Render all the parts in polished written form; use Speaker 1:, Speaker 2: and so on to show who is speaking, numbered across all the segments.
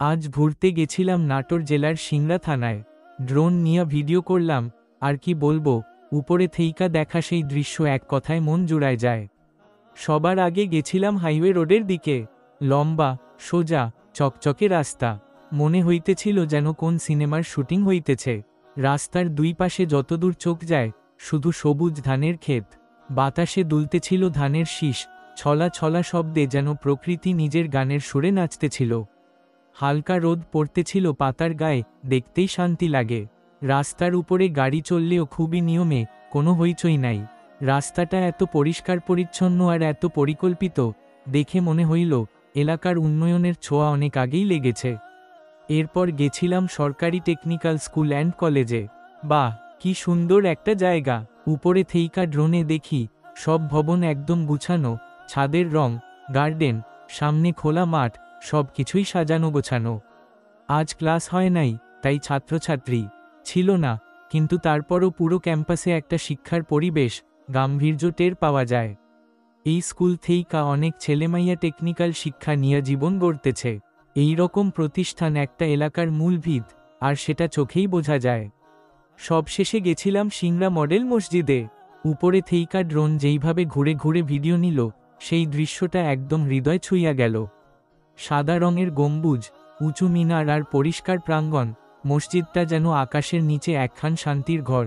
Speaker 1: আজ ঘুরতে গেছিলাম নাটোর জেলার সিংড়া থানায়। ড্রোন নিয়ে ভিডিও করলাম। আর কি বলবো, উপরে থেইকা দেখা সেই দৃশ্য এক কথায় মন জুড়ায় যায়। সবার আগে গেছিলাম হাইওয়ে রোডের দিকে। লম্বা, সোজা, চকচকে রাস্তা। মনে হইতেছিল যেন কোন সিনেমার শুটিং হইতেছে। রাস্তার দুই পাশে যতদূর চোখ যায় শুধু সবুজ ধানের ক্ষেত। বাতাসে দুলতেছিল ধানের শীষ, ছলা ছলা শব্দে যেন প্রকৃতি নিজের গানের সুরে নাচতেছিল। হালকা রোদ পড়তেছিল পাতার গায়ে, দেখতেই শান্তি লাগে। রাস্তার উপরে গাড়ি চললেও খুবই নিয়মে, কোনো হইচই নাই। রাস্তাটা এত পরিষ্কার পরিচ্ছন্ন আর এত পরিকল্পিত, দেখে মনে হইল এলাকার উন্নয়নের ছোঁয়া অনেক আগেই লেগেছে। এরপর গেছিলাম সরকারি টেকনিক্যাল স্কুল অ্যান্ড কলেজে। বাহ, কি সুন্দর একটা জায়গা! উপরে থেইকা ড্রোনে দেখি সব ভবন একদম গুছানো, ছাদের রং, গার্ডেন, সামনে খোলা মাঠ, সব কিছুই সাজানো গোছানো। আজ ক্লাস হয় নাই, তাই ছাত্রছাত্রী ছিল না, কিন্তু তারপরও পুরো ক্যাম্পাসে একটা শিক্ষার পরিবেশ, গাম্ভীর্য টের পাওয়া যায়। এই স্কুল থেইকা অনেক ছেলেমাইয়া টেকনিক্যাল শিক্ষা নিয়ে জীবন গড়তেছে। এই রকম প্রতিষ্ঠান একটা এলাকার মূল ভিত, আর সেটা চোখেই বোঝা যায়। সবশেষে গেছিলাম সিংড়া মডেল মসজিদে। উপরে থেইকা ড্রোন যেইভাবে ঘুরে ঘুরে ভিডিও নিল, সেই দৃশ্যটা একদম হৃদয় ছুঁইয়া গেল। সাদা রঙের গম্বুজ, উঁচু মিনার আর পরিষ্কার প্রাঙ্গণ, মসজিদটা যেন আকাশের নিচে একখান শান্তির ঘর।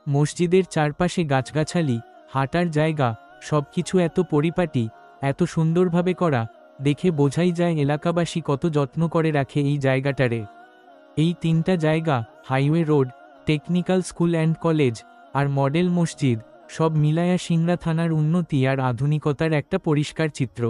Speaker 1: মসজিদের চারপাশে গাছগাছালি, হাঁটার জায়গা, সবকিছু এত পরিপাটি, এত সুন্দরভাবে করা, দেখে বোঝাই যায় এলাকাবাসী কত যত্ন করে রাখে এই জায়গাটারে। এই তিনটা জায়গা, highway road, technical school and college আর মডেল মসজিদ, সব মিলায়া সিংড়া থানার উন্নতি আর আধুনিকতার একটা পরিষ্কার চিত্র।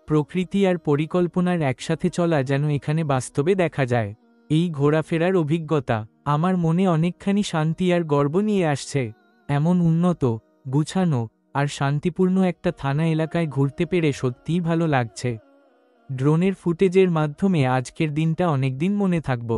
Speaker 1: প্রকৃতি আর পরিকল্পনার একসাথে চলা যেন এখানে বাস্তবে দেখা যায়। এই ঘোরাফেরার অভিজ্ঞতা আমার মনে অনেকখানি শান্তি আর গর্ব নিয়ে আসছে। এমন উন্নত, গুছানো আর শান্তিপূর্ণ একটা থানা এলাকায় ঘুরতে পেরে সত্যিই ভালো লাগছে। ড্রোনের ফুটেজের মাধ্যমে আজকের দিনটা অনেকদিন মনে থাকব।